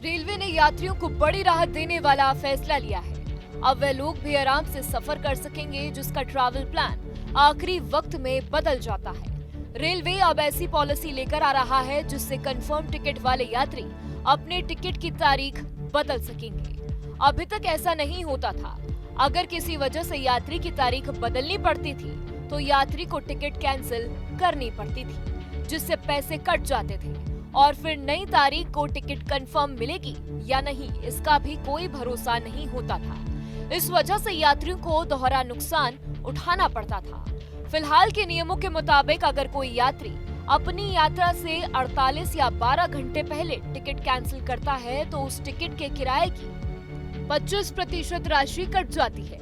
Railway ने यात्रियों को बड़ी राहत देने वाला फैसला लिया है। अब वे लोग भी आराम से सफर कर सकेंगे जिसका ट्रैवल प्लान आखिरी वक्त में बदल जाता है। रेलवे अब ऐसी पॉलिसी लेकर आ रहा है जिससे कंफर्म टिकट वाले यात्री अपने टिकट की तारीख बदल सकेंगे। अभी तक ऐसा नहीं होता था। अगर किसी वजह से यात्री की तारीख बदलनी पड़ती थी तो यात्री को टिकट कैंसिल करनी पड़ती थी, जिससे पैसे कट जाते थे और फिर नई तारीख को टिकट कंफर्म मिलेगी या नहीं इसका भी कोई भरोसा नहीं होता था। इस वजह से यात्रियों को दोहरा नुकसान उठाना पड़ता था। फिलहाल के नियमों के मुताबिक अगर कोई यात्री अपनी यात्रा से 48 या 12 घंटे पहले टिकट कैंसिल करता है तो उस टिकट के किराए की 25% राशि कट जाती है।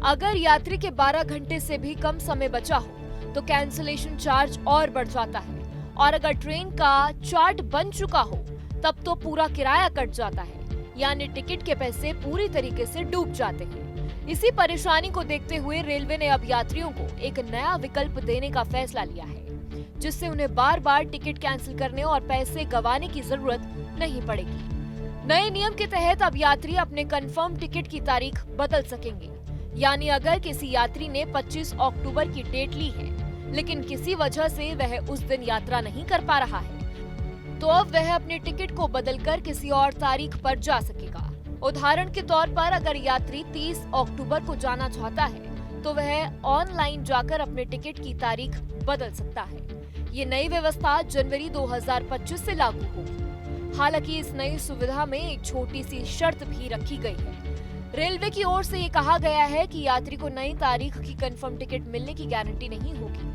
अगर यात्री के 12 घंटे से भी कम समय बचा हो तो कैंसिलेशन चार्ज और बढ़ जाता है और अगर ट्रेन का चार्ट बन चुका हो तब तो पूरा किराया कट जाता है, यानी टिकट के पैसे पूरी तरीके से डूब जाते हैं। इसी परेशानी को देखते हुए रेलवे ने अब यात्रियों को एक नया विकल्प देने का फैसला लिया है, जिससे उन्हें बार बार टिकट कैंसिल करने और पैसे गंवाने की जरूरत नहीं पड़ेगी। नए नियम के तहत अब यात्री अपने कंफर्म टिकट की तारीख बदल सकेंगे, यानी अगर किसी यात्री ने 25 अक्टूबर की डेट ली है लेकिन किसी वजह से वह उस दिन यात्रा नहीं कर पा रहा है तो अब वह अपने टिकट को बदलकर किसी और तारीख पर जा सकेगा। उदाहरण के तौर पर अगर यात्री 30 अक्टूबर को जाना चाहता है तो वह ऑनलाइन जाकर अपने टिकट की तारीख बदल सकता है। ये नई व्यवस्था जनवरी 2025 से लागू होगी। हालांकि इस नई सुविधा में एक छोटी सी शर्त भी रखी गई है। रेलवे की ओर से ये कहा गया है कि यात्री को नई तारीख की कंफर्म टिकट मिलने की गारंटी नहीं होगी।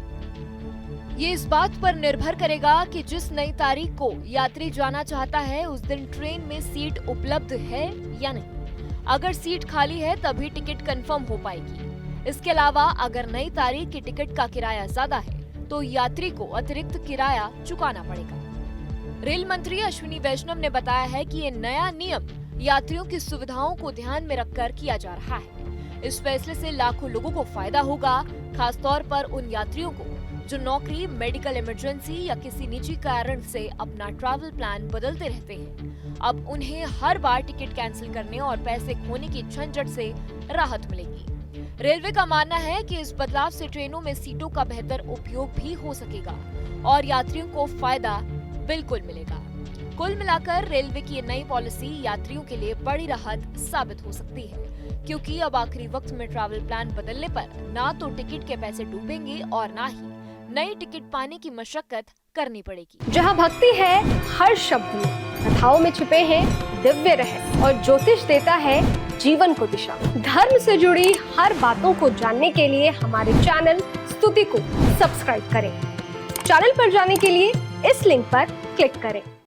ये इस बात पर निर्भर करेगा कि जिस नई तारीख को यात्री जाना चाहता है उस दिन ट्रेन में सीट उपलब्ध है या नहीं। अगर सीट खाली है तभी टिकट कंफर्म हो पाएगी। इसके अलावा अगर नई तारीख की टिकट का किराया ज्यादा है तो यात्री को अतिरिक्त किराया चुकाना पड़ेगा। रेल मंत्री अश्विनी वैष्णव ने बताया है कि ये नया नियम यात्रियों की सुविधाओं को ध्यान में रखकर किया जा रहा है। इस फैसले से लाखों लोगों को फायदा होगा, खासतौर पर उन यात्रियों को जो नौकरी, मेडिकल इमरजेंसी या किसी निजी कारण से अपना ट्रैवल प्लान बदलते रहते हैं। अब उन्हें हर बार टिकट कैंसिल करने और पैसे खोने की झंझट से राहत मिलेगी। रेलवे का मानना है कि इस बदलाव से ट्रेनों में सीटों का बेहतर उपयोग भी हो सकेगा और यात्रियों को फायदा बिल्कुल मिलेगा। कुल मिलाकर रेलवे की ये नई पॉलिसी यात्रियों के लिए बड़ी राहत साबित हो सकती है, क्योंकि अब आखिरी वक्त में ट्रैवल प्लान बदलने पर ना तो टिकट के पैसे डूबेंगे और ना ही नई टिकट पाने की मशक्कत करनी पड़ेगी। जहां भक्ति है हर शब्द में, कथाओं में छुपे हैं दिव्य रहस्य और ज्योतिष देता है जीवन को दिशा। धर्म से जुड़ी हर बातों को जानने के लिए हमारे चैनल स्तुति को सब्सक्राइब करें। चैनल पर जाने के लिए इस लिंक पर क्लिक करें।